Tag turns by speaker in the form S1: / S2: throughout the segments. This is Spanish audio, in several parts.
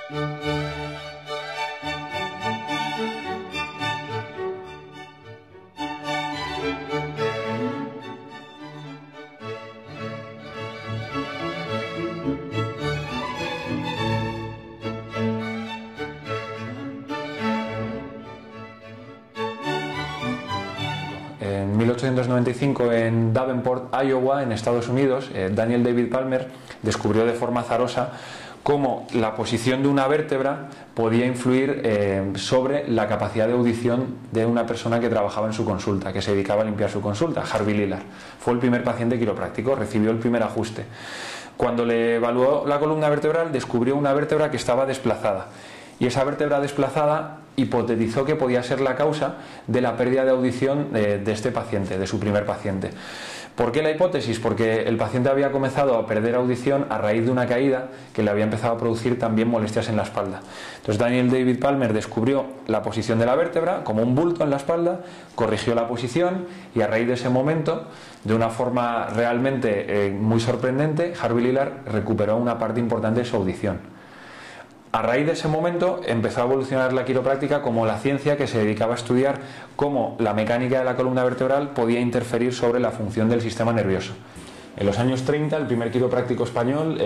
S1: En 1895, en Davenport, Iowa, en Estados Unidos, Daniel David Palmer descubrió de forma azarosa cómo la posición de una vértebra podía influir sobre la capacidad de audición de una persona que trabajaba en su consulta, que se dedicaba a limpiar su consulta. Harvey Lillard fue el primer paciente quiropráctico, recibió el primer ajuste. Cuando le evaluó la columna vertebral, descubrió una vértebra que estaba desplazada, y esa vértebra desplazada hipotetizó que podía ser la causa de la pérdida de audición de este paciente, de su primer paciente. ¿Por qué la hipótesis? Porque el paciente había comenzado a perder audición a raíz de una caída que le había empezado a producir también molestias en la espalda. Entonces Daniel David Palmer descubrió la posición de la vértebra como un bulto en la espalda, corrigió la posición y a raíz de ese momento, de una forma realmente muy sorprendente, Harvey Lillard recuperó una parte importante de su audición. A raíz de ese momento empezó a evolucionar la quiropráctica como la ciencia que se dedicaba a estudiar cómo la mecánica de la columna vertebral podía interferir sobre la función del sistema nervioso. En los años 30 el primer quiropráctico español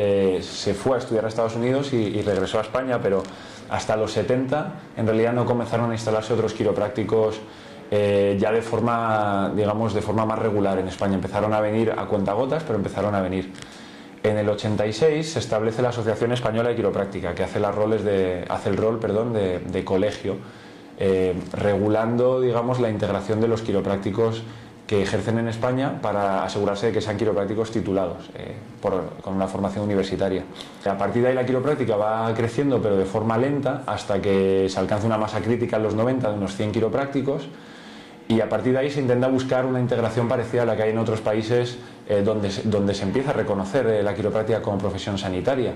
S1: se fue a estudiar a Estados Unidos y regresó a España, pero hasta los 70 en realidad no comenzaron a instalarse otros quiroprácticos ya de forma, digamos, de forma más regular en España. Empezaron a venir a cuentagotas, pero empezaron a venir. En el 86 se establece la Asociación Española de Quiropráctica, que hace el rol de colegio, regulando, digamos, la integración de los quiroprácticos que ejercen en España para asegurarse de que sean quiroprácticos titulados, con una formación universitaria. A partir de ahí la quiropráctica va creciendo, pero de forma lenta, hasta que se alcanza una masa crítica en los 90 de unos 100 quiroprácticos, y a partir de ahí se intenta buscar una integración parecida a la que hay en otros países donde se empieza a reconocer la quiropráctica como profesión sanitaria.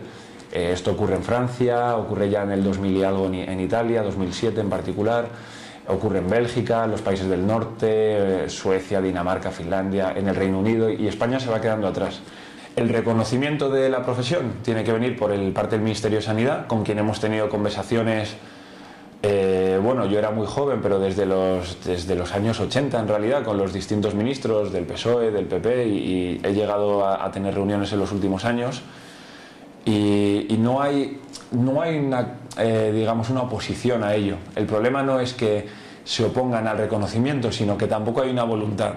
S1: Esto ocurre en Francia, ocurre ya en el 2000 y algo en Italia, 2007 en particular, ocurre en Bélgica, en los países del norte, Suecia, Dinamarca, Finlandia, en el Reino Unido, y España se va quedando atrás. El reconocimiento de la profesión tiene que venir por parte del Ministerio de Sanidad, con quien hemos tenido conversaciones. Bueno, yo era muy joven, pero desde los años 80 en realidad, con los distintos ministros del PSOE, del PP, y he llegado a tener reuniones en los últimos años, y no hay digamos, una oposición a ello. El problema no es que se opongan al reconocimiento, sino que tampoco hay una voluntad.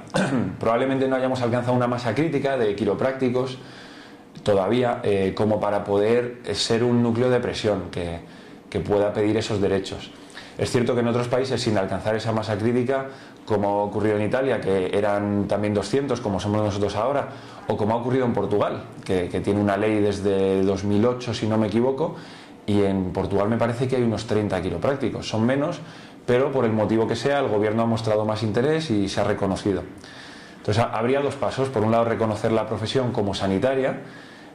S1: Probablemente no hayamos alcanzado una masa crítica de quiroprácticos todavía como para poder ser un núcleo de presión que pueda pedir esos derechos. Es cierto que en otros países, sin alcanzar esa masa crítica, como ha ocurrido en Italia, que eran también 200, como somos nosotros ahora, o como ha ocurrido en Portugal, que tiene una ley desde 2008, si no me equivoco, y en Portugal me parece que hay unos 30 quiroprácticos. Son menos, pero por el motivo que sea, el gobierno ha mostrado más interés y se ha reconocido. Entonces, habría dos pasos. Por un lado, reconocer la profesión como sanitaria,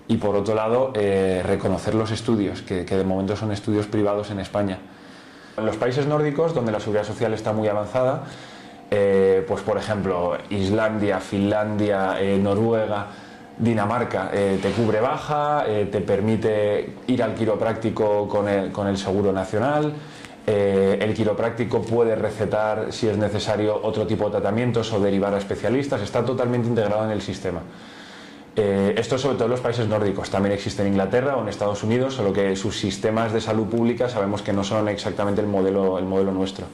S1: y por otro lado, reconocer los estudios, que de momento son estudios privados en España. En los países nórdicos, donde la seguridad social está muy avanzada, pues por ejemplo Islandia, Finlandia, Noruega, Dinamarca, te cubre baja, te permite ir al quiropráctico con el seguro nacional, el quiropráctico puede recetar, si es necesario, otro tipo de tratamientos o derivar a especialistas, está totalmente integrado en el sistema. Esto sobre todo en los países nórdicos, también existe en Inglaterra o en Estados Unidos, solo que sus sistemas de salud pública sabemos que no son exactamente el modelo nuestro.